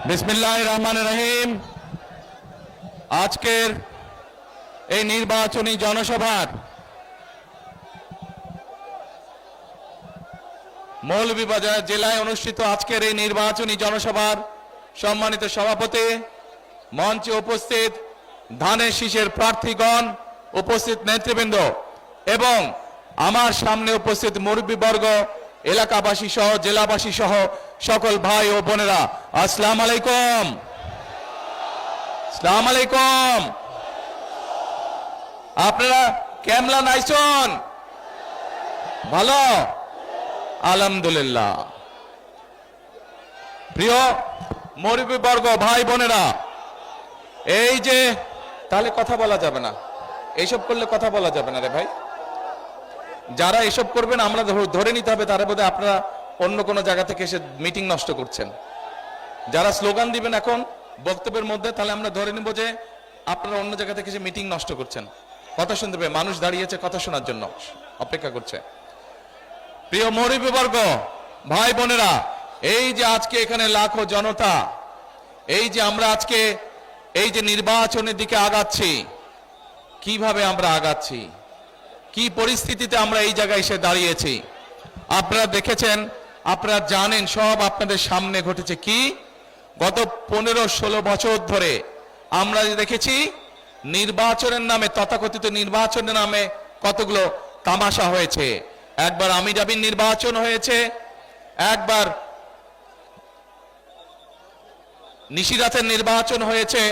বিসমিল্লাহির রহমানির রহিম। আজকের এই নির্বাচনী জনসভার মৌলভীবাজার জেলায় অনুষ্ঠিত আজকের এই নির্বাচনী জনসভার সম্মানিত সভাপতি, মঞ্চে উপস্থিত ধানের শীষের প্রার্থীগণ, উপস্থিত নেতৃবৃন্দ এবং আমার সামনে উপস্থিত মুরব্বীবর্গ, এলাকাবাসী সহ জেলাবাসী সহ সকল ভাই ও বোনেরা, আসসালামু আলাইকুম। আসসালামু আলাইকুম। আপনারা কেমন আছেন? ভালো, আলহামদুলিল্লাহ। প্রিয় মুরব্বীবর্গ, ভাই বোনেরা, এই যে তাহলে কথা বলা যাবে না, এইসব করলে কথা বলা যাবে না রে ভাই। যারা এসব করবেন আমরা ধরে নিতে হবে তারা বোধহয় আপনারা অন্য কোনো জায়গা থেকে এসে মিটিং নষ্ট করছেন। যারা স্লোগান দিবেন এখন বক্তব্যের মধ্যে, তাহলে আমরা ধরে নিব যে আপনারা অন্য জায়গা থেকে এসে মিটিং নষ্ট করছেন। কথা শুনতে পেয়ে মানুষ দাঁড়িয়েছে কথা শোনার জন্য, অপেক্ষা করছে। প্রিয় মুরব্বীবর্গ, ভাই বোনেরা, এই যে আজকে এখানে লাখো জনতা, এই যে আমরা আজকে এই যে নির্বাচনের দিকে আগাচ্ছি, কিভাবে আমরা আগাচ্ছি, কি পরিস্থিতিতে আমরা এই জায়গায় এসে দাঁড়িয়েছি আপনারা দেখেছেন, আপনারা জানেন, সব আপনাদের সামনে ঘটেছে। কি গত 15-16 বছর ধরে আমরা দেখেছি নির্বাচনের নামে, তথাকথিত নির্বাচনের নামে কতগুলো তামাশা হয়েছে। একবার আমিরাবির নির্বাচন হয়েছে, একবার নিশিরাতের নির্বাচন হয়েছে,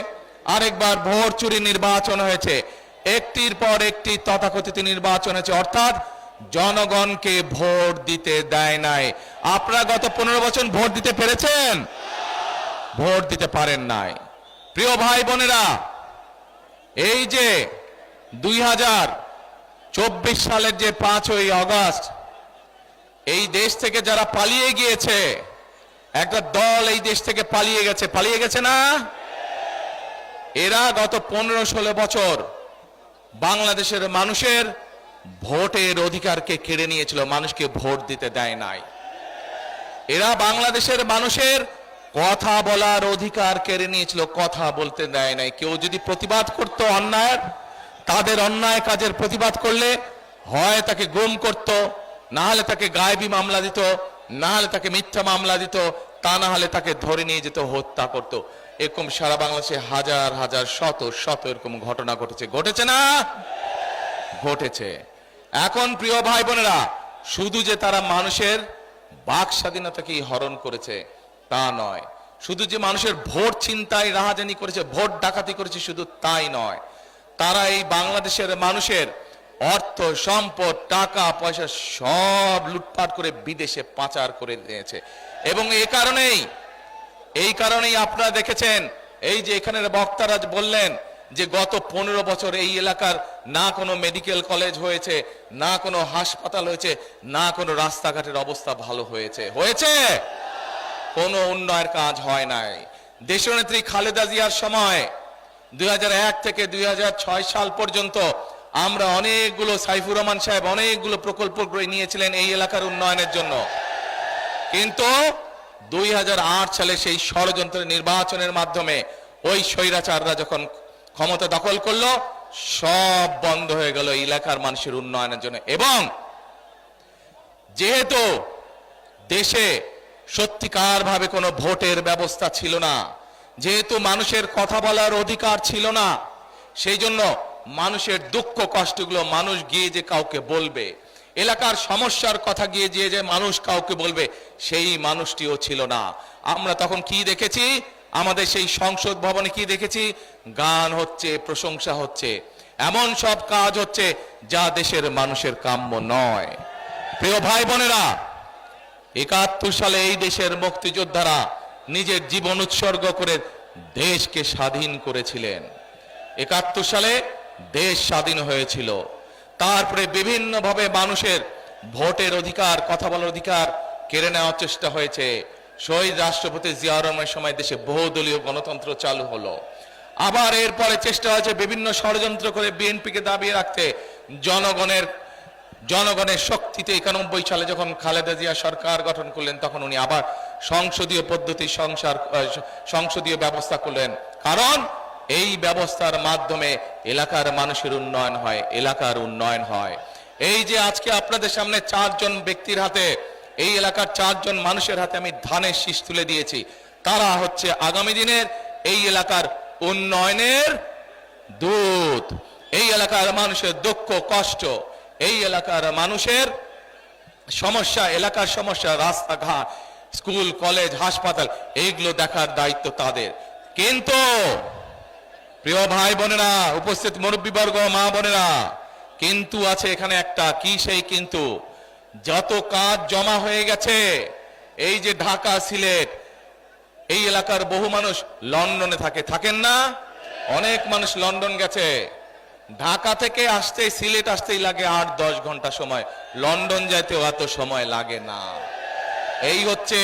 আরেকবার ভোট চুরি নির্বাচন হয়েছে। একটির পর একটি তথাকথিত নির্বাচন হয়েছে, অর্থাৎ জনগণকে ভোট দিতে দেয় নাই। আপনারা গত 15 বছর ভোট দিতে পেরেছেন? ভোট দিতে পারেন নাই। প্রিয় ভাই বোনেরা, এই যে 2024 সালের যে 5ই আগস্ট এই দেশ থেকে যারা পালিয়ে গিয়েছে, একটা দল এই দেশ থেকে পালিয়ে গেছে না? এরা গত 15-16 বছর বাংলাদেশের মানুষের ভোটের অধিকারকে কেড়ে নিয়েছিল, মানুষকে ভোট দিতে দেয় নাই। এরা বাংলাদেশের মানুষের কথা বলার অধিকার কেড়ে নিয়েছিল, কথা বলতে দেয় নাই। কেউ যদি প্রতিবাদ করত অন্যায়ের, তাদের অন্যায় কাজের প্রতিবাদ করলে হয় তাকে গুম করত, না হলে তাকে গায়েবী মামলা দিত, না হলে তাকে মিথ্যা মামলা দিত, তা না হলে তাকে ধরে নিয়ে যেত, হত্যা করত। এরকম সারা বাংলাদেশে হাজার হাজার শত শত এরকম ঘটনা ঘটেছে না? ঘটেছে। এখন প্রিয় ভাই বোনেরা, শুধু যে তারা মানুষের বাক স্বাধীনতাকে হরণ করেছে তা নয়, শুধু যে মানুষের ভোট ছিনতাই রাহাজানি করেছে, ভোট ডাকাতি করেছে, শুধু তাই নয়, তারা এই বাংলাদেশের মানুষের অর্থ সম্পদ, টাকা পয়সা সব লুটপাট করে বিদেশে পাচার করে দিয়েছে। এবং এই কারণেই আপনারা দেখেছেন, এই যে এখানের বক্তারা বললেন যে গত 15 বছর এই এলাকার না কোনো মেডিকেল কলেজ হয়েছে, না কোনো হাসপাতাল হয়েছে, না কোনো রাস্তাঘাটের অবস্থা ভালো হয়েছে। কোনো উন্নয়নের কাজ হয় নাই। দেশনেত্রী খালেদা জিয়ার সময় 2001 থেকে 2006 সাল পর্যন্ত আমরা অনেকগুলো, সাইফুর রহমান সাহেব অনেকগুলো প্রকল্প নিয়েছিলেন এই এলাকার উন্নয়নের জন্য। কিন্তু 2008 সালে সেই ষড়যন্ত্রের নির্বাচনের মাধ্যমে ওই স্বৈরাচাররা যখন ক্ষমতা দখল করলো, সব বন্ধ হয়ে গেল এলাকার মানুষের উন্নয়নের জন্য। এবং যেহেতু দেশে সত্যিকার ভাবে কোনো ভোটের ব্যবস্থা ছিল না, যেহেতু মানুষের কথা বলার অধিকার ছিল না, সেই জন্য মানুষের দুঃখ কষ্টগুলো মানুষ গিয়ে যে কাউকে বলবে, এলাকার সমস্যার কথা গিয়ে যে মানুষ কাউকে বলবে, সেই মানুষটিও ছিল না। আমরা তখন কি দেখেছি? আমাদের সেই সংসদ ভবনে কি দেখেছি? গান হচ্ছে, প্রশংসা হচ্ছে, এমন সব কাজ হচ্ছে যা দেশের মানুষের কাম্য নয়। প্রিয় ভাই বোনেরা, 71 সালে এই দেশের মুক্তিযোদ্ধারা নিজের জীবন উৎসর্গ করে দেশকে স্বাধীন করেছিলেন। 71 সালে দেশ স্বাধীন হয়েছিল। তারপরে বিভিন্নভাবে মানুষের ভোটের অধিকার, কথা বলার অধিকার কেড়ে নেওয়ার চেষ্টা হয়েছে। শহীদ রাষ্ট্রপতি জিয়াউর রহমানের সময় দেশে বহুদলীয় গণতন্ত্র চালু হলো। আবার এরপরে চেষ্টা হয়েছে বিভিন্ন ষড়যন্ত্র করে বিএনপিকে দাবিয়ে রাখতে, জনগণের জনগণের শক্তিতে 91 সালে যখন খালেদা জিয়া সরকার গঠন করলেন, তখন উনি আবার সংসদীয় পদ্ধতি সংসদীয় ব্যবস্থা করলেন। কারণ এই ব্যবস্থার মাধ্যমে এলাকার মানুষের উন্নয়ন হয়, এলাকার উন্নয়ন হয়। এই যে আজকে আপনাদের সামনে 4 জন ব্যক্তির হাতে, এই এলাকার 4 জন মানুষের হাতে আমি ধানের শীষ তুলে দিয়েছি, তারা হচ্ছে আগামী দিনের এই এলাকার উন্নয়নের দূত। এই এলাকার মানুষের দুঃখ কষ্ট, এই এলাকার মানুষের সমস্যা, এলাকার সমস্যা, রাস্তাঘাট, স্কুল কলেজ হাসপাতাল, এইগুলো দেখার দায়িত্ব তাদের। কিন্তু প্রিয় ভাই বোনেরা, উপস্থিত মুরব্বীবর্গ, মা বোনেরা, কিন্তু আছে এখানে একটা। কি সেই কিন্তু? যত কাজ জমা হয়ে গেছে, এই যে ঢাকা সিলেট, এই এলাকার বহু মানুষ লন্ডনে থাকেন না? অনেক মানুষ লন্ডন গেছে। ঢাকা থেকে আসতে সিলেট আসতেই লাগে 8-10 ঘন্টা সময়, লন্ডন যাইতেও এত সময় লাগে না। এই হচ্ছে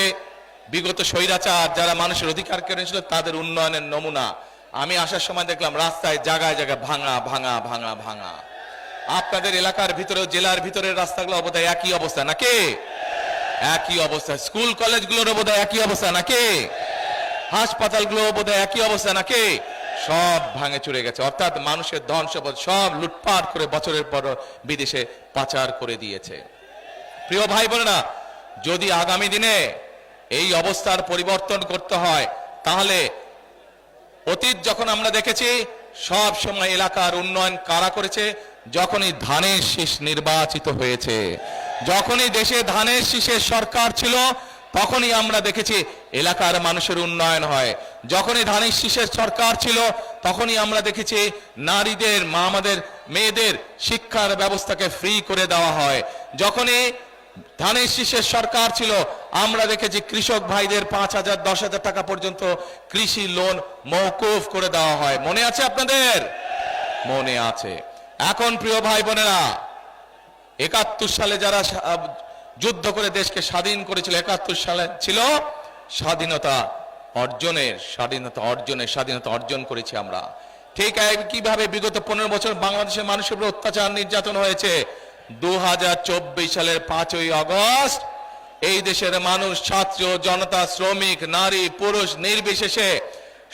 বিগত স্বৈরাচার যারা মানুষের অধিকার কেড়ে নিয়েছিল তাদের উন্নয়নের নমুনা। আমি আসার সময় দেখলাম রাস্তায় জায়গায় জায়গায় ভাঙা ভাঙা ভাঙা ভাঙা। আপনাদের এলাকার ভিতরে, জেলার ভিতরের রাস্তাগুলো বোধহয় একই অবস্থা নাকি? একই অবস্থা। স্কুল কলেজগুলোর বোধহয় একই অবস্থা নাকি? হাসপাতালগুলো বোধহয় একই অবস্থা নাকি? সব ভাঙে চুরে গেছে। অর্থাৎ মানুষের ধন সম্পদ সব লুটপাট করে বছরের পর বিদেশে পাচার করে দিয়েছে। প্রিয় ভাই বোনেরা, যদি আগামী দিনে এই অবস্থার পরিবর্তন করতে হয়, তাহলে অতীত যখন আমরা দেখেছি সব সময় এলাকার উন্নয়ন কারা করেছে? যখনই ধানের শীষ নির্বাচিত হয়েছে, যখনই দেশে ধানের শীষের সরকার ছিল, তখনই আমরা দেখেছি এলাকার মানুষের উন্নয়ন হয়। যখনই ধানের শীষের সরকার ছিল, তখনই আমরা দেখেছি নারীদের, আমাদের মেয়েদের শিক্ষার ব্যবস্থাকে ফ্রি করে দেওয়া হয়। যখনই ধানের শীষের সরকার ছিল, আমরা দেখেছি কৃষক ভাইদের 5,000 10,000 টাকা পর্যন্ত কৃষি লোন মওকুফ করে দেওয়া হয়। মনে আছে আপনাদের? মনে আছে। এখন প্রিয় ভাই বোনেরা, 71 সালে যারা যুদ্ধ করে দেশকে স্বাধীন করেছিল, 71 সালে ছিল স্বাধীনতা অর্জন করেছি আমরা। ঠিক কিভাবে বিগত 15 বছর বাংলাদেশের মানুষের উপর অত্যাচার নির্যাতন হয়েছে, 2024 সালের 5ই আগস্ট এই দেশের মানুষ, ছাত্র জনতা, শ্রমিক, নারী পুরুষ নির্বিশেষে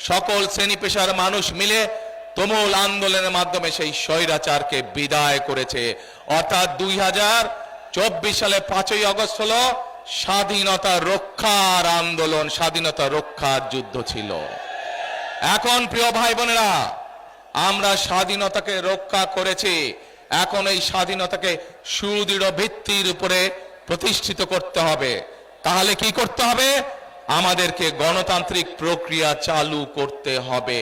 সকল শ্রেণী পেশার মানুষ মিলে তুমুল আন্দোলনের মাধ্যমে সেই স্বৈরাচারকে বিদায় করেছে। অর্থাৎ 2024 সালে 5ই আগস্ট হলো স্বাধীনতা রক্ষার আন্দোলন, স্বাধীনতা রক্ষার যুদ্ধ ছিল। এখন প্রিয় ভাই বোনেরা, আমরা স্বাধীনতাকে রক্ষা করেছি, এখন এই স্বাধীনতাকে সুদৃঢ় ভিত্তির উপরে প্রতিষ্ঠিত করতে হবে। তাহলে কি করতে হবে? আমাদেরকে গণতান্ত্রিক প্রক্রিয়া চালু করতে হবে,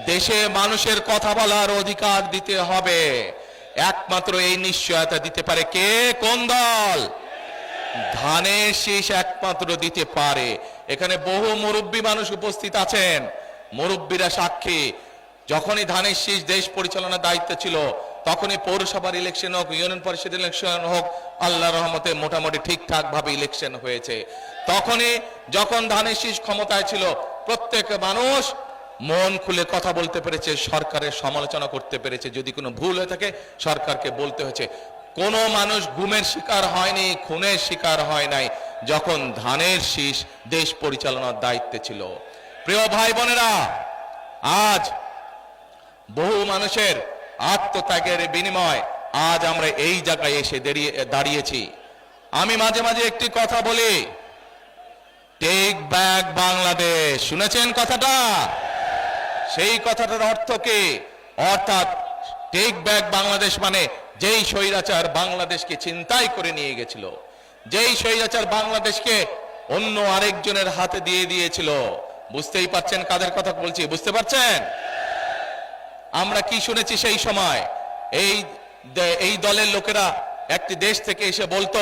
দেশে মানুষের কথা বলার অধিকার দিতে হবে। একমাত্র এই নিশ্চয়তা দিতে পারে কে? কোন দল? ধানের শীষ একমাত্র দিতে পারে। এখানে বহু মুরব্বী মানুষ উপস্থিত আছেন, মুরব্বীরা সাক্ষী। যখনই ধানের শীষ দেশ পরিচালনার দায়িত্ব ছিল, তখনই পৌরসভার ইলেকশন হোক, ইউনিয়ন পরিষদ ইলেকশন হোক, আল্লাহর রহমতে মোটামুটি ঠিকঠাক ভাবে ইলেকশন হয়েছে। তখনই যখন ধানের শীষ ক্ষমতায় ছিল, প্রত্যেক মানুষ মন খুলে কথা বলতে পেরেছে, সরকারের সমালোচনা করতে পেরেছে। যদি কোনো ভুল হয়ে থাকে সরকারকে বলতে হয়েছে। কোনো মানুষ গুমের শিকার হয়নি, খুনের শিকার হয় নাই যখন ধানের শীষ দেশ পরিচালনার দায়িত্বে ছিল। প্রিয় ভাই বোনেরা, আজ বহু মানুষের আত্মত্যাগের বিনিময় আজ আমরা এই জায়গায় এসে দাঁড়িয়েছি। আমি মাঝে মাঝে একটি কথা বলি, টেক ব্যাক বাংলাদেশ। শুনেছেন কথাটা? সেই কথাটার অর্থ কি? অর্থাৎ টেক ব্যাক বাংলাদেশ মানে যেই স্বৈরাচার বাংলাদেশকে ছিনতাই করে নিয়ে গেছিল, যেই স্বৈরাচার বাংলাদেশকে অন্য আরেকজনের হাতে দিয়ে দিয়েছিল। বুঝতেই পারছেন কাদের কথা বলছি? বুঝতে পারছেন? আমরা কি শুনেছি সেই সময়? এই দলের লোকেরা একটি দেশ থেকে এসে বলতো,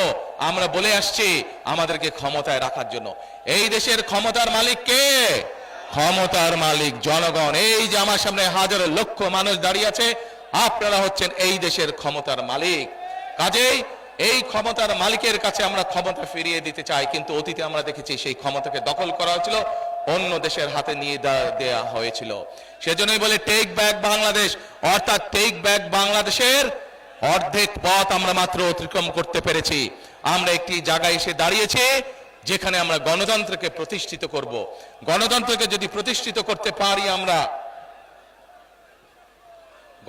আমরা বলে আসছি আমাদেরকে ক্ষমতায় রাখার জন্য। এই দেশের ক্ষমতার মালিক কে? ক্ষমতার মালিক জনগণ। এই যে আমার সামনে হাজার লক্ষ মানুষ দাঁড়িয়ে আছে, আপনারা হচ্ছেন এই দেশের ক্ষমতার মালিক। কাজেই এই ক্ষমতার মালিকের কাছে আমরা ক্ষমতা ফিরিয়ে দিতে চাই। কিন্তু অতীতে আমরা দেখেছি সেই ক্ষমতাকে দখল করা হয়েছিল, অন্য দেশের হাতে নিয়ে দেওয়া হয়েছিল। সেজন্যই বলে টেক ব্যাক বাংলাদেশ। অর্থাৎ টেক ব্যাক বাংলাদেশের অর্ধেক পথ আমরা মাত্র অতিক্রম করতে পেরেছি। আমরা একটি জায়গায় এসে দাঁড়িয়েছি যেখানে আমরা গণতন্ত্রকে প্রতিষ্ঠিত করব। গণতন্ত্রকে যদি প্রতিষ্ঠিত করতে পারি, আমরা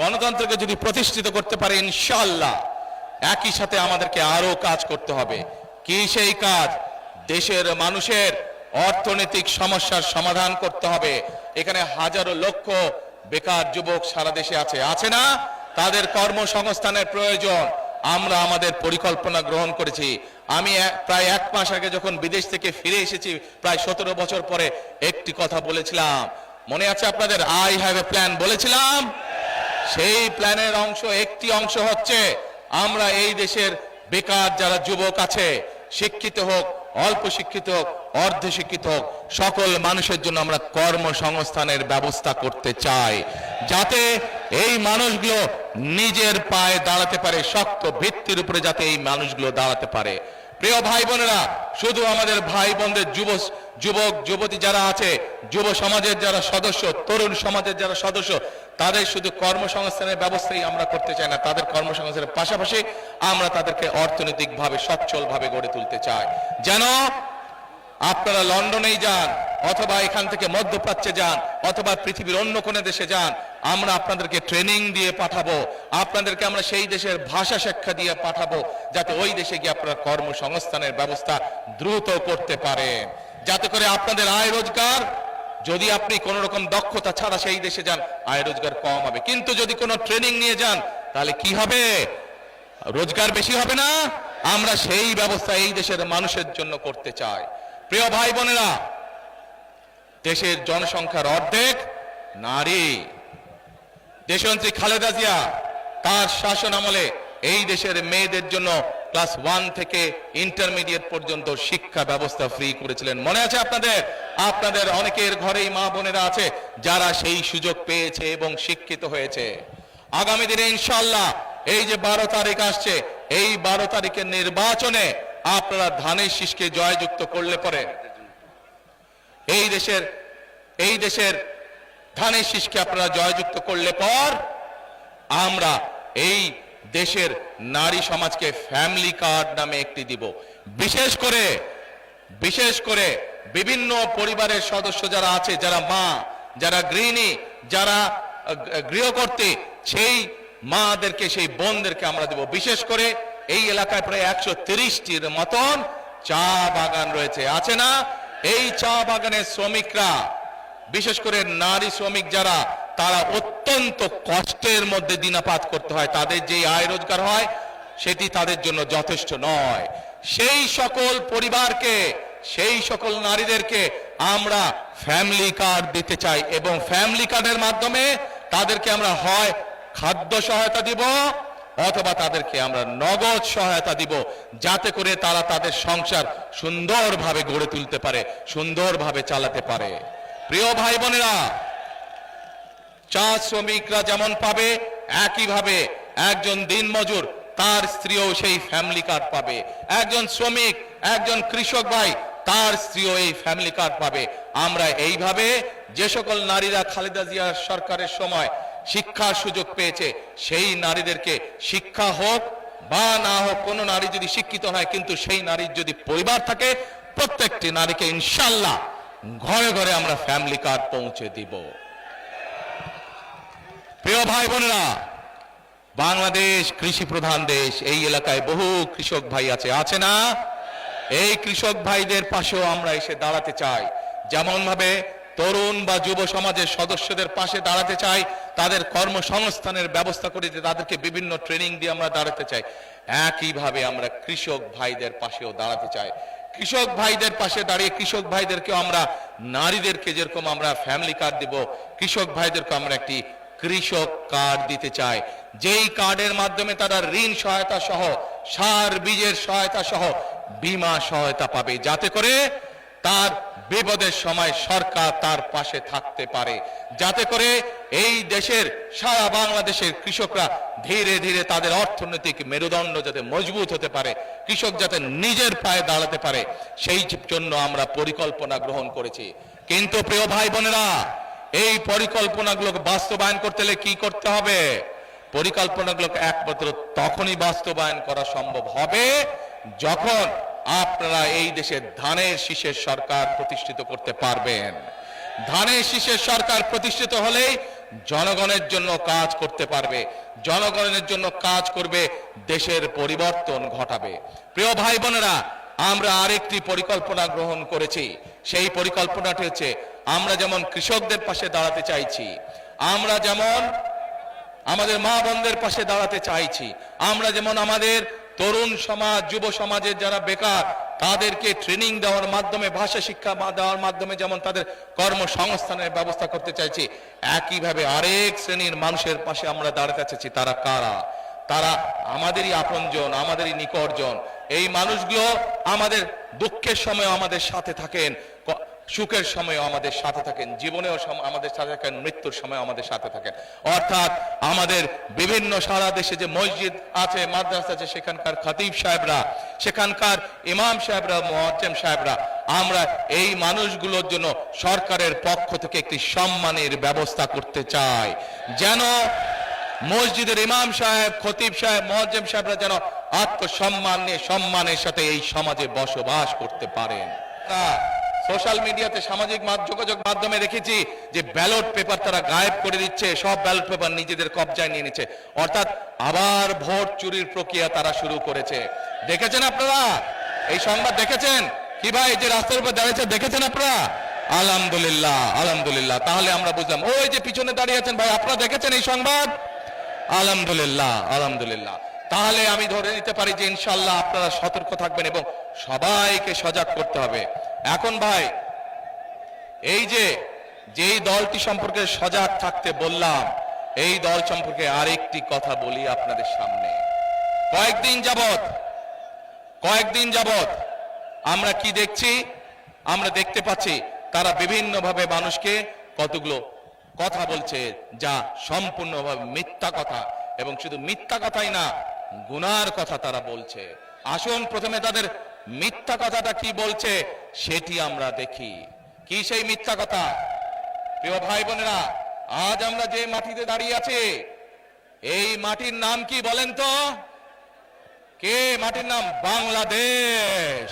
গণতন্ত্রকে যদি প্রতিষ্ঠিত করতে পারি ইনশাআল্লাহ, একই সাথে আমাদেরকে আরো কাজ করতে হবে। কি সেই কাজ? দেশের মানুষের অর্থনৈতিক সমস্যার সমাধান করতে হবে। এখানে হাজারো লক্ষ বেকার যুবক সারা দেশে আছে না? তাদের কর্মসংস্থানের প্রয়োজন। আমরা আমাদের পরিকল্পনা গ্রহণ করেছি। আমি প্রায় 1 মাস আগে যখন বিদেশ থেকে ফিরে এসেছি, প্রায় 17 বছর পরে, একটি কথা বলেছিলাম, মনে আছে আপনাদের? আই হ্যাভ এ প্ল্যান বলেছিলাম। সেই প্ল্যানের একটি অংশ হচ্ছে আমরা এই দেশের বেকার যারা যুবক আছে, শিক্ষিত হোক, অল্প শিক্ষিত হোক, অর্ধ শিক্ষিত হোক, সকল মানুষের জন্য আমরা কর্মসংস্থানের ব্যবস্থা করতে চাই, যাতে এই মানুষগুলো নিজের পায়ে দাঁড়াতে পারে, শক্ত ভিত্তির উপরে যাতে এই মানুষগুলো দাঁড়াতে পারে। প্রিয় ভাই বোনেরা, শুধু আমাদের ভাই বোনদের যুবক যুবতী যারা আছে, যুব সমাজের যারা সদস্য, তরুণ সমাজের যারা সদস্য, তাদের শুধু কর্মসংস্থানের ব্যবস্থাই আমরা করতে চাই না, তাদের কর্মসংস্থানের পাশাপাশি আমরা তাদেরকে অর্থনৈতিকভাবে সচ্ছলভাবে গড়ে তুলতে চাই। যেন আপনারা লন্ডনেই যান, অথবা এখান থেকে মধ্যপ্রাচ্যে যান, অথবা পৃথিবীর অন্য কোন দেশে যান, আমরা আপনাদেরকে ট্রেনিং দিয়ে পাঠাবো, আপনাদেরকে আমরা সেই দেশের ভাষা শিক্ষা দিয়ে পাঠাবো, যাতে ওই দেশে গিয়ে আপনারা কর্মসংস্থানের ব্যবস্থা দ্রুত করতে পারেন, যাতে করে আপনাদের আয় রোজগার, যদি আপনি কোন রকম দক্ষতা ছাড়া সেই দেশে যান, আয় রোজগার কম হবে। কিন্তু যদি কোনো ট্রেনিং নিয়ে যান, তাহলে কি হবে? রোজগার বেশি হবে না? আমরা সেই ব্যবস্থা এই দেশের মানুষের জন্য করতে চাই। প্রিয় ভাই বোনেরা, দেশের জনসংখ্যার অর্ধেক নারী। দেশনেত্রী খালেদা জিয়া তার শাসন আমলে এই দেশের মেয়েদের জন্য ক্লাস 1 থেকে ইন্টারমিডিয়েট পর্যন্ত শিক্ষা ব্যবস্থা ফ্রি করেছিলেন। মনে আছে আপনাদের? আপনাদের অনেকের ঘরেই মা বোনেরা আছে যারা সেই সুযোগ পেয়েছে এবং শিক্ষিত হয়েছে। আগামী দিনে ইনশাআল্লাহ এই যে 12 তারিখ আসছে, এই 12 তারিখের নির্বাচনে আপনারা ধানের শীষকে জয়যুক্ত করলে পরে এই দেশের ধানের শীষকে আপনারা জয়যুক্ত করলে পর আমরা এই দেশের নারী সমাজকে ফ্যামিলি কার্ড নামে একটি দিব। বিশেষ করে বিভিন্ন পরিবারের সদস্য যারা আছে, যারা মা, যারা গৃহিণী, যারা গৃহকর্ত্রী, সেই মাদেরকে, সেই বোনদেরকে আমরা দেব। বিশেষ করে এই এলাকায় প্রায় 130টির মতন চা বাগান রয়েছে, আছে না? এই চা বাগানের শ্রমিকরা, বিশেষ করে নারী শ্রমিক যারা, তারা অত্যন্ত কষ্টের মধ্যে দিনাপাত করতে হয়, তাদের যে আয় রোজগার হয় সেটি তাদের জন্য যথেষ্ট নয়। সেই সকল পরিবারকে, সেই সকল নারীদেরকে আমরা ফ্যামিলি কার্ড দিতে চাই, এবং ফ্যামিলি কার্ডের মাধ্যমে তাদেরকে আমরা হয় খাদ্য সহায়তা দিব, অথবা তাদেরকে আমরা নগদ সহায়তা দিব, যাতে করে তারা তাদের সংসার সুন্দরভাবে গড়ে তুলতে পারে, সুন্দরভাবে চালাতে পারে। প্রিয় ভাই বোনেরা, চা শ্রমিকরা যেমন পাবে, একইভাবে একজন দিনমজুর তার স্ত্রীও সেই ফ্যামিলি কার্ড পাবে। একজন শ্রমিক, একজন কৃষক ভাই, তার স্ত্রীও এই ফ্যামিলি কার্ড পাবে। আমরা এইভাবে যে সকল নারীরা খালেদা জিয়ার সরকারের সময় শিক্ষার সুযোগ পেয়েছে, সেই নারীদেরকে, শিক্ষা হোক বা না হোক, কোন নারী যদি শিক্ষিত হয় কিন্তু সেই নারীর যদি পরিবার থাকে, প্রত্যেকটি নারীকে ইনশাআল্লাহ ঘরে ঘরে আমরা ফ্যামিলি কার্ড পৌঁছে দিব। প্রিয় ভাই বোনেরা, বাংলাদেশ কৃষি প্রধান দেশ, এই এলাকায় বহু কৃষক ভাই আছে না? এই কৃষক ভাইদের পাশেও আমরা এসে দাঁড়াতে চাই। যেমন ভাবে তরুণ বা যুব সমাজের সদস্যদের পাশে দাঁড়াতে চাই, তাদের কর্মসংস্থানের ব্যবস্থা করে তাদেরকে বিভিন্ন ট্রেনিং দিয়ে আমরা দাঁড়াতে চাই, একইভাবে আমরা কৃষক ভাইদের পাশেও দাঁড়াতে চাই। কৃষক ভাইদের পাশে দাঁড়িয়ে কৃষক ভাইদেরকেও আমরা, নারীদেরকে যেরকম আমরা ফ্যামিলি কার্ড দিব, কৃষক ভাইদেরকে আমরা একটি কৃষক কার্ড দিতে চাই, যেই কার্ডের মাধ্যমে তারা ঋণ সহায়তা সহ, সার বীজের সহায়তা সহ বীমা সহায়তা পাবে, যাতে করে তার বিপদের সময় সরকার তার পাশে থাকতে পারে, যাতে করে এই দেশের, সারা বাংলাদেশের কৃষকরা ধীরে ধীরে তাদের অর্থনৈতিক মেরুদণ্ড যাতে মজবুত হতে পারে, কৃষক যাতে নিজের পায়ে দাঁড়াতে পারে, সেই জন্য আমরা পরিকল্পনা গ্রহণ করেছি। কিন্তু প্রিয় ভাই বোনেরা, এই পরিকল্পনাগুলোকে বাস্তবায়ন করতে হলে কি করতে হবে? পরিকল্পনাগুলোকে একমাত্র তখনই বাস্তবায়ন করা সম্ভব হবে যখন আপনারা এই দেশে ধানের শীষের সরকার প্রতিষ্ঠিত করতে পারবেন। ধানের শীষের সরকার প্রতিষ্ঠিত হলেই জনগণের জন্য কাজ করতে পারবে, জনগণের জন্য কাজ করবে, দেশের পরিবর্তন ঘটাবে। প্রিয় ভাই বোনেরা, আমরা আরেকটি পরিকল্পনা গ্রহণ করেছি। সেই পরিকল্পনাটি হচ্ছে, আমরা যেমন কৃষকদের পাশে দাঁড়াতে চাইছি, আমরা যেমন আমাদের মা বোনদের পাশে দাঁড়াতে চাইছি, আমরা যেমন আমাদের তরুণ সমাজ, যুব সমাজের যারা বেকার তাদেরকে ট্রেনিং দেওয়ার মাধ্যমে, ভাষা শিক্ষা দেওয়ার মাধ্যমে যেমন তাদের কর্মসংস্থানের ব্যবস্থা করতে চাইছি, একইভাবে আরেক শ্রেণীর মানুষের পাশে আমরা দাঁড়াতে চাইছি। তারা কারা? তারা আমাদেরই আপনজন, আমাদেরই নিকটজন। এই মানুষগুলো আমাদের দুঃখের সময় আমাদের সাথে থাকেন, সুখের সময় আমাদের সাথে থাকেন, জীবনেও আমাদের সাথে থাকেন, মৃত্যুর সময় আমাদের সাথে থাকেন। অর্থাৎ আমাদের বিভিন্ন সারা দেশে যে মসজিদ আছে, মাদ্রাসা আছে, সেখানকার খতিব সাহেবরা, সেখানকার ইমাম সাহেবরা, মুয়াজ্জিম সাহেবরা, আমরা এই মানুষগুলোর জন্য সরকারের পক্ষ থেকে একটি সম্মানের ব্যবস্থা করতে চাই, যেন মসজিদের ইমাম সাহেব, খতিব সাহেব, মুয়াজ্জিম সাহেবরা যেন আত্মসম্মান নিয়ে সম্মানের সাথে এই সমাজে বসবাস করতে পারেন। সোশ্যাল মিডিয়াতে, সামাজিক যোগাযোগ মাধ্যমে দেখেছি যে ব্যালট পেপার তারা গায়েব করে দিচ্ছে, সব ব্যালট পেপার নিজেদের কবজায় নিয়ে নিচ্ছে, অর্থাৎ আবার ভোট চুরির প্রক্রিয়া তারা শুরু করেছে। দেখেছেন আপনারা এই সংবাদ? দেখেছেন কি ভাই, যে রাস্তার উপর দাঁড়িয়েছে, দেখেছেন আপনারা? আলহামদুলিল্লাহ, আলহামদুলিল্লাহ। তাহলে আমরা বুঝলাম, ওই যে পিছনে দাঁড়িয়ে আছেন ভাই, আপনারা দেখেছেন এই সংবাদ? আলহামদুলিল্লাহ, আলহামদুলিল্লাহ। তাহলে আমি ধরে নিতে পারি যে ইনশাআল্লাহ আপনারা সতর্ক থাকবেন এবং সবাইকে সজাগ করতে হবে। এখন ভাই, এই যে যেই দলটি সম্পর্কে সজাগ থাকতে বললাম, এই দল সম্পর্কে আরেকটি কথা বলি আপনাদের সামনে। কয়েকদিন যাবত আমরা কি দেখছি? আমরা দেখতে পাচ্ছি তারা বিভিন্নভাবে মানুষকে কতগুলো কথা বলছে, যা সম্পূর্ণভাবে মিথ্যা কথা, এবং শুধু মিথ্যা কথাই না, গুনার কথা তারা বলছে। আসুন প্রথমে তাদের মিথ্যা কথাটা কি বলছে সেটি আমরা দেখি। কি সেই মিথ্যা কথা? প্রিয় ভাই বোনেরা, আজ আমরা যে মাটিতে দাঁড়িয়ে আছি, এই মাটির নাম কি বলেন তো? কে? মাটির নাম বাংলাদেশ।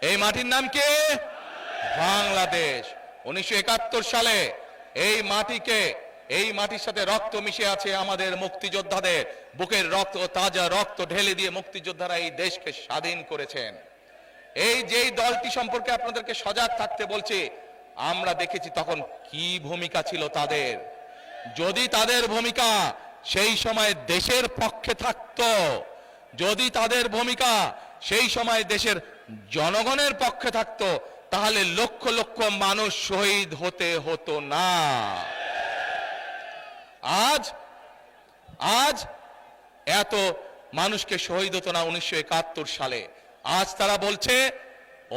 এই মাটির নাম কি? বাংলাদেশ। 1971 সালে এই মাটির সাথে রক্ত মিশে আছে আমাদের মুক্তিযোদ্ধাদের, বুকের রক্ত, তাজা রক্ত ঢেলে দিয়ে মুক্তিযোদ্ধারা এই দেশকে স্বাধীন করেছেন। এই যেই দলটি সম্পর্কে আপনাদেরকে সজাগ থাকতে বলছে, আমরা দেখেছি তখন কি ভূমিকা ছিল তাদের। যদি তাদের ভূমিকা সেই সময় দেশের পক্ষে থাকতো, যদি তাদের ভূমিকা সেই সময় দেশের জনগণের পক্ষে থাকতো, তাহলে লক্ষ লক্ষ মানুষ শহীদ হতে হতো না। আজ এত মানুষকে শহীদ হতো না 1971 সালে। আজ তারা বলছে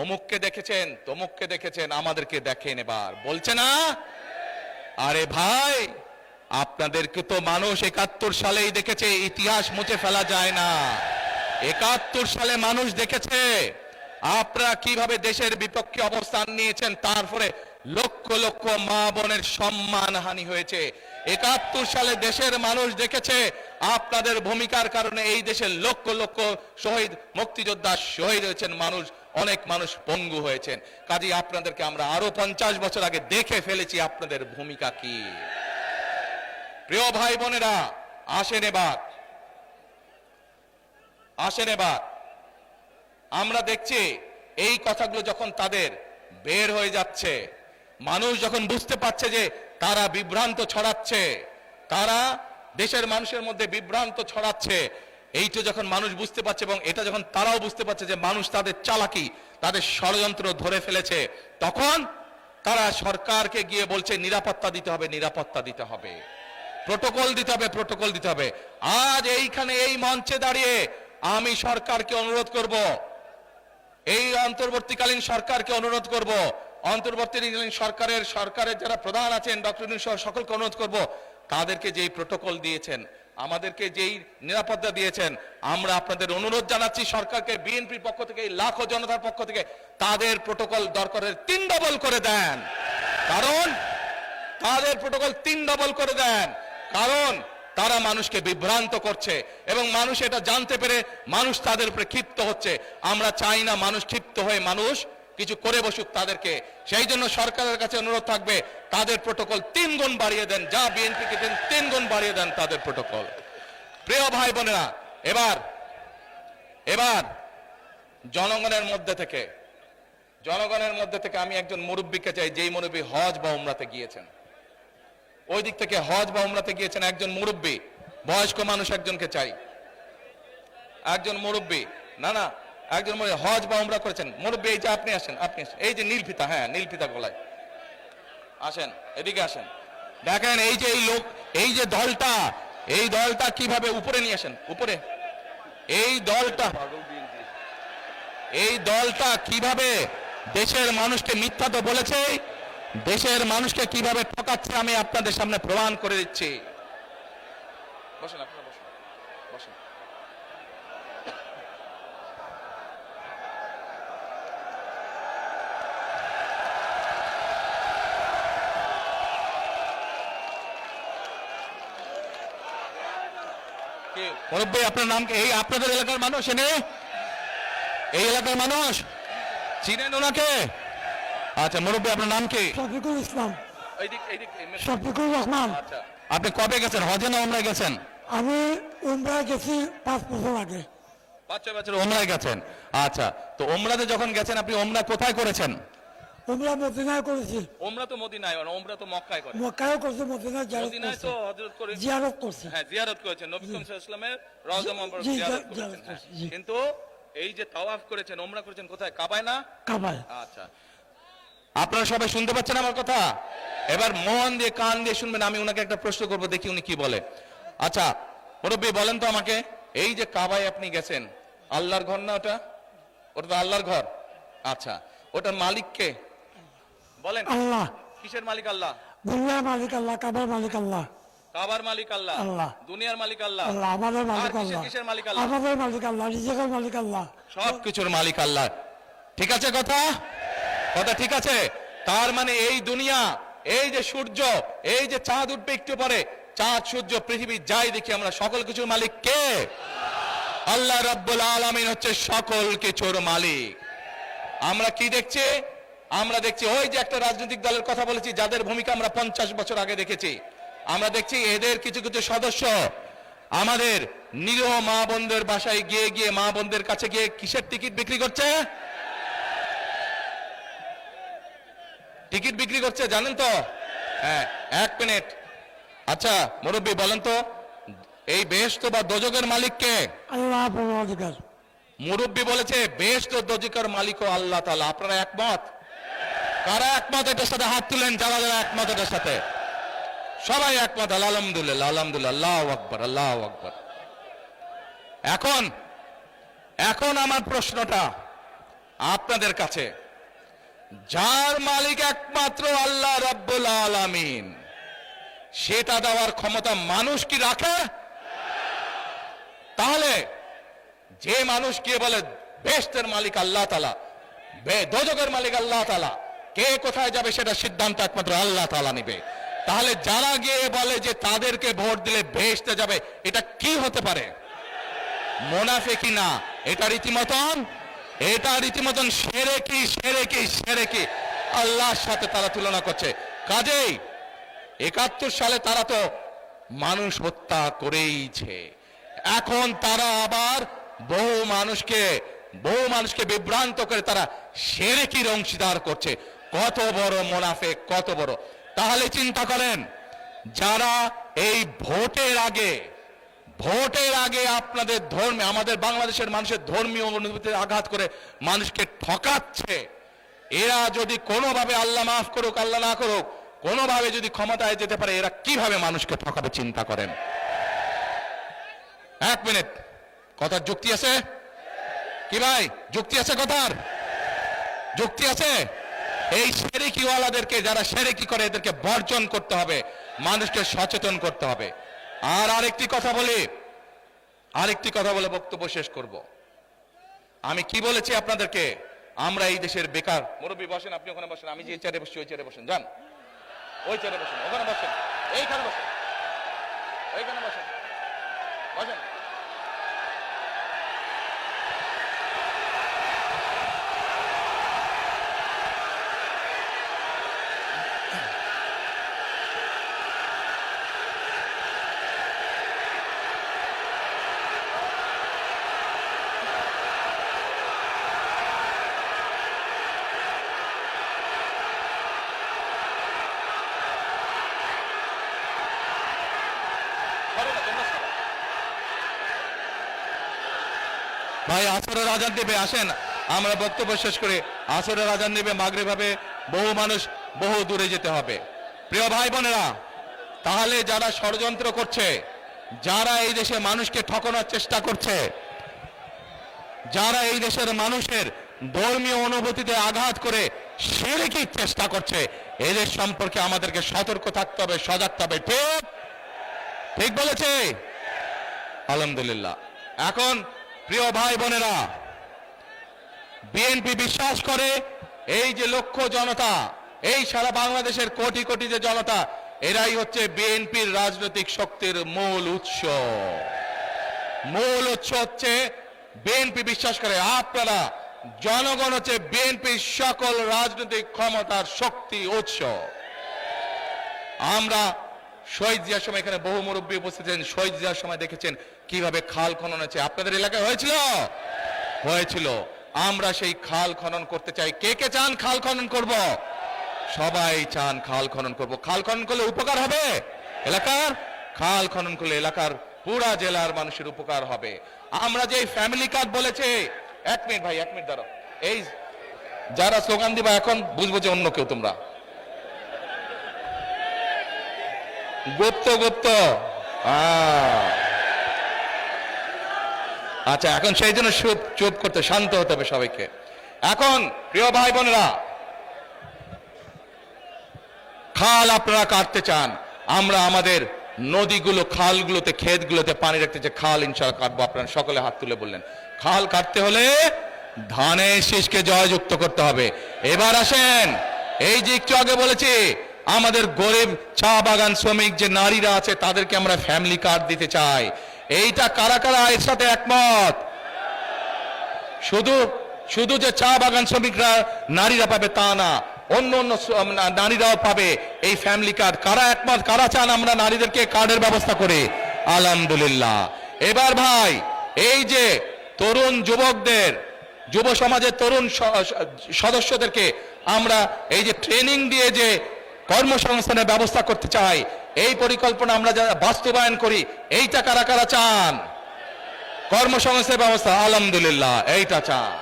অমুককে দেখেছেন, তমুককে দেখেছেন, আমাদেরকে দেখেন এবার, বলছে না? আরে ভাই, আপনাদেরকে তো মানুষ 71 সালেই দেখেছে, ইতিহাস মুছে ফেলা যায় না। 71 সালে মানুষ দেখেছে আপনারা কিভাবে দেশের বিপক্ষে অবস্থান নিয়েছেন, তারপরে লক্ষ লক্ষ মা বোনের সম্মান হানি হয়েছে। 71 সালে দেশের মানুষ দেখেছে আপনাদের ভূমিকার কারণে এই দেশের লক্ষ লক্ষ শহীদ মুক্তিযোদ্ধা শহীদ হয়েছেন, অনেক মানুষ পঙ্গু হয়েছেন। কাজেই আপনাদেরকে আমরা আরো 50 বছর আগে দেখে ফেলেছি আপনাদের ভূমিকা কি। প্রিয় ভাই বোনেরা, আসেন এবার আমরা দেখছি এই কথাগুলো যখন তাদের বের হয়ে যাচ্ছে, মানুষ যখন বুঝতে পারছে যে তারা বিভ্রান্ত ছড়াচ্ছে, তারা দেশের মানুষের মধ্যে বিভ্রান্ত ছড়াচ্ছে, এইটা যখন মানুষ বুঝতে পারছে এবং এটা যখন তারাও বুঝতে পারছে যে মানুষ তাদের চালাকি, তাদের ষড়যন্ত্র ধরে ফেলেছে, তখন তারা সরকারকে গিয়ে বলছে নিরাপত্তা দিতে হবে, নিরাপত্তা দিতে হবে, প্রোটোকল দিতে হবে। আজ এইখানে এই মঞ্চে দাঁড়িয়ে আমি সরকারকে অনুরোধ করব, এই অন্তর্বর্তীকালীন সরকারকে অনুরোধ করব, অন্তর্বর্তীকালীন সরকারের যারা প্রধান আছেন, ডক্টর ইউনূস সকলকে অনুরোধ করব, তাদেরকে যেই প্রোটোকল দিয়েছেন, আমাদেরকে যেই নিরাপত্তা দিয়েছেন, আমরা আপনাদের অনুরোধ জানাচ্ছি সরকারকে, বিএনপির পক্ষ থেকে, লাখো জনতার পক্ষ থেকে তাদের প্রোটোকল দরকারের 3 ডবল করে দেন। কারণ তাদের প্রোটোকল 3 ডবল করে দেন, কারণ তারা মানুষকে বিভ্রান্ত করছে এবং মানুষ এটা জানতে পেরে মানুষ তাদের উপরে ক্ষিপ্ত হচ্ছে। আমরা চাই না মানুষ ক্ষিপ্ত হয়ে মানুষ কিছু করে বসুক তাদেরকে। সেই জন্য সরকারের কাছে অনুরোধ থাকবে তাদের প্রোটোকল 3 গুণ বাড়িয়ে দেন, যা বিএনপিকে দেন 3 গুণ বাড়িয়ে দেন তাদের প্রোটোকল। প্রিয় ভাই বোনেরা, এবার জনগণের মধ্যে থেকে আমি একজন মুরব্বীকে চাই, যেই মুরব্বী হজ বা উমরাতে গিয়েছেন, ওই দিক থেকে হজ বা উমরাতে গিয়েছেন একজন মুরব্বী, বয়স্ক মানুষ একজনকে চাই, একজন মুরব্বী, না একজন হজ বা উমরা করেছেন মুরব্বী। এই যে আপনি আসেন, এই যে নীল ফিতা, হ্যাঁ নীল ফিতা গলায়, আসেন এদিকে আসেন। দেখেন এই যে এই লোক, এই যে দলটা, এই দলটা কিভাবে উপরে নিয়ে আসেন, উপরে এই দলটা কিভাবে দেশের মানুষকে মিথ্যা তো বলেছে, দেশের মানুষকে কিভাবে ঠকাচ্ছে আমি আপনাদের সামনে প্রমাণ করে দিচ্ছি। বসেন আপনারা, বসেন। মুরব্বী আপনার নাম কি? এই আপনাদের এলাকার মানুষ, এই এলাকার মানুষ চিনেন ওনাকে? আচ্ছা মুরব্বী আপনার নাম কি? শফিকুল ইসলাম। শফিকুর রহমান। আচ্ছা আপনি কবে গেছেন, হজে না উমরায় গেছেন? আমি উমরায় গেছি 5 বছর আগে। 5-6 বছর উমরায় গেছেন। আচ্ছা, তো উমরাতে যখন গেছেন আপনি উমরা কোথায় করেছেন? উমরা মদিনায় করেছি। উমরা তো মদিনায়, উমরা তো মক্কায় করে। মক্কায়ও করছি, মদিনায় মদিনায় তো হযরত করে জিয়ারত করছি। হ্যাঁ জিয়ারত করেছেন, নবী করিম সাল্লাল্লাহু আলাইহি ওয়াসাল্লামের রওজা মুবারক জিয়ারত করেছেন। কিন্তু এই যে তাওয়াফ করেছেন, উমরা করেছেন কোথায়? কাবায় না? কাবায়। আচ্ছা, আপনারা সবাই শুনতে পাচ্ছেন আমার কথা? এবার মন দিয়ে কান দিয়ে শুনবেন। আমি ওনাকে একটা প্রশ্ন করব, দেখি উনি কি বলে। আচ্ছা মুরব্বী বলেন তো আমাকে, এই যে কাবায় আপনি গেছেন, আল্লাহর ঘর না ওটা? ওটা তো আল্লাহর ঘর। আচ্ছা, ওটার মালিক কে বলেন? আল্লাহ। কিসের মালিক? আল্লাহ। দুনিয়ার মালিক আল্লাহ, কাবার মালিক আল্লাহ। কাবার মালিক আল্লাহ, আল্লাহ। দুনিয়ার মালিক আল্লাহ, আল্লাহ। আমাদের মালিক আল্লাহ। কিসের মালিক? আল্লাহ। আমাদের মালিক আল্লাহ, রিজিকের মালিক আল্লাহ, সব কিছুর মালিক আল্লাহ। ঠিক আছে কথা ঠিক আছে? তার মানে এই দুনিয়া, এই যে সূর্য, এই যে চাঁদ উঠবে একটু পরে, চাঁদ সূর্য পৃথিবী যাই দেখি আমরা, সকল কিছুর মালিক কে? আল্লাহ রাব্বুল আলামিন হচ্ছে সকল কিছুর মালিক। আমরা কি দেখছি? আমরা দেখছি ওই যে একটা রাজনৈতিক দলের কথা বলেছি, যাদের ভূমিকা আমরা 50 বছর আগে দেখেছি। আমরা দেখছি এদের কিছু কিছু সদস্য আমাদের নিরীহ মা বোনদের বাসায় গিয়ে মা বোনদের কাছে গিয়ে কিসের টিকিট বিক্রি করছে? টিকিট বিক্রি করছে, জানেন তো? হ্যাঁ, 1 মিনিট। আচ্ছা মুরব্বী বলেন তো, এই বেহেশত বা দোজখের মালিক কে? আল্লাহ পরওয়ারদিগার। মুরব্বী বলেছে বেহেশত ও দোজখের মালিকও আল্লাহ তাআলা। আপনারা একমত? কারা একমত এটার সাথে হাত তুলেন, যারা যারা একমত এটার সাথে? সবাই একমত, আলহামদুলিল্লাহ, আলহামদুলিল্লাহ, আল্লাহু আকবার, আল্লাহু আকবার। এখন আমার প্রশ্নটা আপনাদের কাছে, যার মালিক একমাত্র আল্লাহ রাব্বুল আলামিন, সেটা দেওয়ার ক্ষমতা মানুষ কি রাখে? তাহলে যে মানুষ কে বলে বেহেশতের মালিক আল্লাহ তাআলা, দোজখের মালিক আল্লাহ তাআলা, কে কোথায় যাবে সেটা সিদ্ধান্ত একমাত্র আল্লাহ তাআলা নেবে। তাহলে যারা গিয়ে বলে যে তাদেরকে ভোট দিলে বেহেশতে যাবে, এটা কি হতে পারে? মুনাফিকি না, এটা রীতিমতন শিরকি আল্লাহর সাথে তারা তুলনা করছে। কাজেই 71 সালে তারা তো মানুষ হত্যা করেইছে, এখন তারা আবার বহু মানুষকে বিভ্রান্ত করে তারা শিরকির অংশীদার করছে। কত বড় মুনাফিক, কত বড়! তাহলে চিন্তা করেন, যারা এই ভোটের আগে আপনাদের ধর্মে, আমাদের বাংলাদেশের মানুষের ধর্মীয় অনুভূতিতে আঘাত করে মানুষকে ঠকাচ্ছে, এরা যদি কোনোভাবে, আল্লাহ মাফ করুক আল্লাহ না করুক, কোনোভাবে যদি ক্ষমতায় যেতে পারে, এরা কিভাবে মানুষকে ঠকাবে চিন্তা করেন। 1 মিনিট, কথার যুক্তি আছে কি ভাই? যুক্তি আছে? কথার যুক্তি আছে? এই শিরকিওয়ালাদেরকে, যারা শিরকি করে, এদেরকে বর্জন করতে হবে, মানুষকে সচেতন করতে হবে। আর আরেকটি কথা বলে বক্তব্য শেষ করব। আমি কি বলেছি আপনাদেরকে? আমরা এই দেশের বেকার। মুরব্বী বসেন, আপনি ওখানে বসেন, আমি যে চেয়ারে বসছি ওই চেয়ারে বসেন, যান ওই চেয়ারে বসেন, ওখানে বসেন, এইখানে বসেন, এইখানে বসেন, বসেন। ভাই আসরের আজান দেবে, আসেন আমরা বক্তব্য শেষ করে আসরের আজান দেবে, মাগরিব হবে, বহু মানুষ বহু দূরে যেতে হবে। প্রিয় ভাই বোনেরা, তাহলে যারা ষড়যন্ত্র করছে, যারা এই দেশে মানুষকে ঠকানোর চেষ্টা করছে, যারা এই দেশের মানুষের ধর্মীয় অনুভূতিতে আঘাত করে শিরকির চেষ্টা করছে, এদের সম্পর্কে আমাদেরকে সতর্ক থাকতে হবে, সজাগ থাকতে হবে। ঠিক ঠিক বলেছে আলহামদুলিল্লাহ। এখন প্রিয় ভাই বোনেরা, বিএনপি বিশ্বাস করে এই যে লক্ষ জনতা, এই সারা বাংলাদেশের কোটি কোটি যে জনতা, এরাই হচ্ছে বিএনপির রাজনৈতিক শক্তির মূল উৎস। মূল উৎস হচ্ছে বিএনপি বিশ্বাস করে আপনারা জনগণ হচ্ছে বিএনপির সকল রাজনৈতিক ক্ষমতার শক্তি উৎস। আমরা শহীদ জিয়ার সময় এখানে বহু মুরব্বী উপস্থিত ছিলেন, শহীদ জিয়ার সময় দেখেছেন কিভাবে খাল খনন হয়েছে। আপনাদের এলাকায় হয়েছিল? হয়েছিল। আমরা সেই খাল খনন করতে চাই। কে কে চান খাল খনন করব? সবাই চান খাল খনন করব। খাল খনন করলে উপকার হবে এলাকার, খাল খনন করলে এলাকার পুরা জেলার মানুষের উপকার হবে। আমরা যে ফ্যামিলি কার্ড বলেছে, এক মিনিট ভাই, এক মিনিট দাঁড়াও। এই যারা স্লোগান দিবা এখন বুঝবো যে অন্য কেউ তোমরা গুপ্ত গুপ্ত। আচ্ছা, এখন সেই জন্য চুপ করতে, শান্ত হতে হবে সবাইকে। এখন প্রিয় ভাই বোনেরা, খাল আপনারা কাটতে চান, আমরা আমাদের নদীগুলো, খালগুলোতে, ক্ষেতগুলোতে পানি রাখতে চাই, খাল ইনশাআল্লাহ কাটবো। আপনারা সকলে হাত তুলে বললেন খাল কাটতে হলে ধানের শীষকে জয়যুক্ত করতে হবে। এবার আসেন, এই যে একটু আগে বলেছি আমাদের গরিব চা বাগান শ্রমিক যে নারীরা আছে তাদেরকে আমরা ফ্যামিলি কার্ড দিতে চাই। এইটা কারা কারা এর সাথে একমত? শুধু শুধু যে চা বাগান শ্রমিকরা নারীরা পাবে তা না, অন্য অন্য নারীরাও পাবে এই ফ্যামিলি কার্ড। কারা একমত, কারা চান আমরা নারীদেরকে কার্ডের ব্যবস্থা করি? আলহামদুলিল্লাহ। এবার ভাই, এই যে তরুণ যুবকদের, যুব সমাজের তরুণ সদস্যদেরকে আমরা এই যে ট্রেনিং দিয়ে যে কর্মসংস্থানের ব্যবস্থা করতে চাই, এই পরিকল্পনা আমরা যারা বাস্তবায়ন করি, এইটা কারা কারা চান? কর্মসংস্থানের ব্যবস্থা, আলহামদুলিল্লাহ, এইটা চান।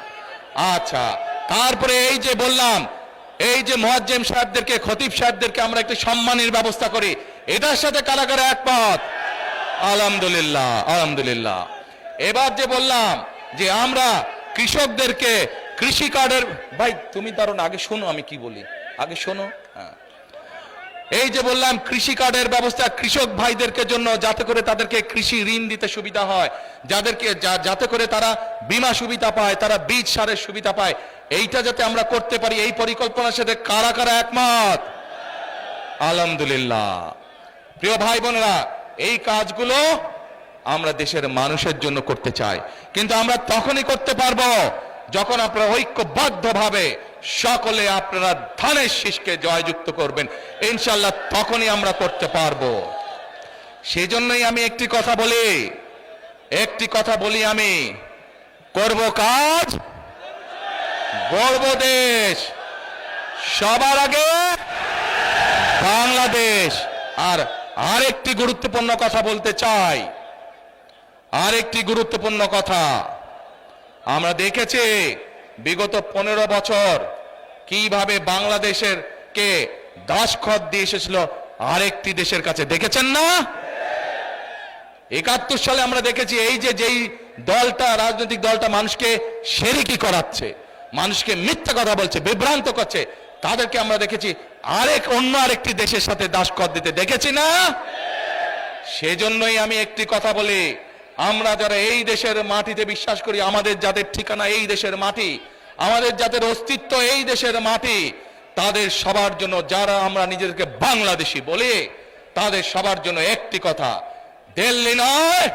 আচ্ছা, তারপরে এই যে বললাম, এই যে মুয়াজ্জিম সাহেবদেরকে, খতিব সাহেবদেরকে আমরা একটি সম্মানের ব্যবস্থা করি, এটার সাথে কারা কারা একমত? আলহামদুলিল্লাহ, আলহামদুলিল্লাহ। এবার যে বললাম যে আমরা কৃষকদেরকে কৃষি কার্ডের, ভাই তুমি দাঁড়ান, আগে শোনো আমি কি বলি, আগে শোনো। হ্যাঁ, এই যে বললাম কৃষি কার্ডের ব্যবস্থা কৃষক ভাইদেরকে জন্য, যাতে করে তাদেরকে কৃষি ঋণ দিতে সুবিধা হয়, যাদেরকে যাতে করে তারা বীমা সুবিধা পায়, তারা বীজ সারের সুবিধা পায়, এইটা যাতে আমরা করতে পারি, এই পরিকল্পনার সাথে কারা কারা একমত? আলহামদুলিল্লাহ। প্রিয় ভাই বোনেরা, এই কাজগুলো আমরা দেশের মানুষের জন্য করতে চাই, কিন্তু আমরা তখনই করতে পারবো যখন আপনারা ঐক্যবদ্ধভাবে সকলে আপনারা ধানের শীষকে জয়যুক্ত করবেন, ইনশাআল্লাহ তখনই আমরা করতে পারবো। সেজন্যই আমি একটি কথা বলি, আমি করব কাজ, গড়ব দেশ, সবার আগে বাংলাদেশ। আর আরেকটি গুরুত্বপূর্ণ কথা বলতে চাই, আরেকটি গুরুত্বপূর্ণ কথা। আমরা দেখেছি বিগত 15 বছর কিভাবে বাংলাদেশের কে দাসখত দিয়ে এসেছিল আরেকটি দেশের কাছে, দেখেছেন না? 71 সালে আমরা দেখেছি এই যে যেই দলটা, রাজনৈতিক দলটা মানুষকে শিরকি করাচ্ছে, মানুষকে মিথ্যা কথা বলছে, বিভ্রান্ত করছে, তাদেরকে আমরা দেখেছি অন্য আরেকটি দেশের সাথে দাসখত দিতে, দেখেছি না? সেজন্যই আমি একটি কথা বলি, আমরা যারা এই দেশের মাটিতে বিশ্বাস করি, আমাদের যাদের ঠিকানা এই দেশের মাটি, আমাদের যাদের অস্তিত্ব এই দেশের মাটি, তাদের সবার জন্য, যারা আমরা নিজেদেরকে বাংলাদেশি বলি, তাদের সবার জন্য একটি কথা, দিল্লি নয়,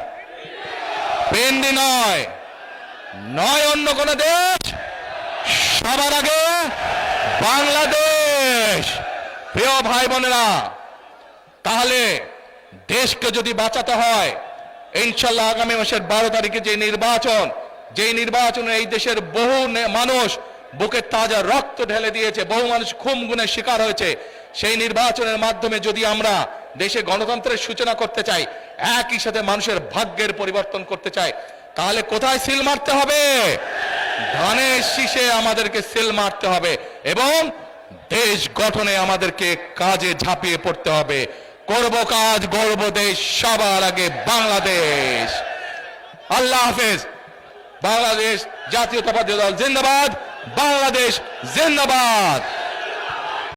পিন্ডি নয়, নয় অন্য কোন দেশ, সবার আগে বাংলাদেশ। প্রিয় ভাই বোনেরা, তাহলে দেশকে যদি বাঁচাতে হয়, ইনশাল্লাহ আগামী মাসের 12 তারিখে যে নির্বাচনে এই দেশের বহু মানুষ বুকের তাজা রক্ত ঢেলে দিয়েছে, বহু মানুষ খুন গুণের শিকার হয়েছে, সেই নির্বাচনের মাধ্যমে যদি আমরা দেশে গণতন্ত্রের সূচনা করতে চাই, একই সাথে মানুষের ভাগ্যের পরিবর্তন করতে চাই, তাহলে কোথায় সিল মারতে হবে? ধানের শীষে আমাদেরকে সিল মারতে হবে এবং দেশ গঠনে আমাদেরকে কাজে ঝাঁপিয়ে পড়তে হবে। করব কাজ, গর্ব দেশ, সবার আগে বাংলাদেশ। আল্লাহ হাফেজ। বাংলাদেশ জাতীয়তাবাদী দল জিন্দাবাদ, বাংলাদেশ জিন্দাবাদ।